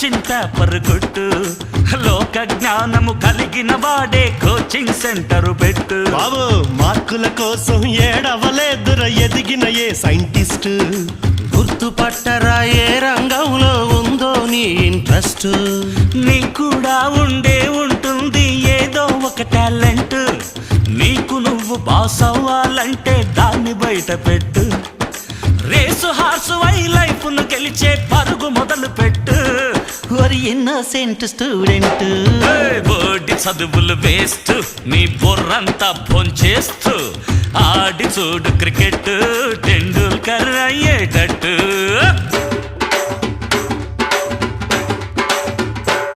question paper కొట్టు లోక జ్ఞానము కలిగిన వాడే కోచింగ్ సెంటర్ పెట్టు బాబు మార్కుల కోసం ఏడవలేదుర ఎదిగిన ఏ సైంటిస్ట్ గుర్తుపట్టరా ఏ రంగంలో ఉందో నీ ఇంట్రెస్ట్ నీకు కూడా ఉంటుంది ఏదో ఒక టాలెంట్ నీకు నువ్వు బాస్ అవ్వాలంటే దాన్ని బయట పెట్టు రేసు హార్సు వై లైఫ్ ను గెలిచే పరుగు మొదలు పెట్టు వరి ఇన్నోసెంట్ స్టూడెంట్ బోర్డి చదువులు వేస్ట్ నీ బుర్రంతా భోంచేస్తూ ఆడి చూడు క్రికెట్ టెండూల్కర్ అయ్యేటట్టు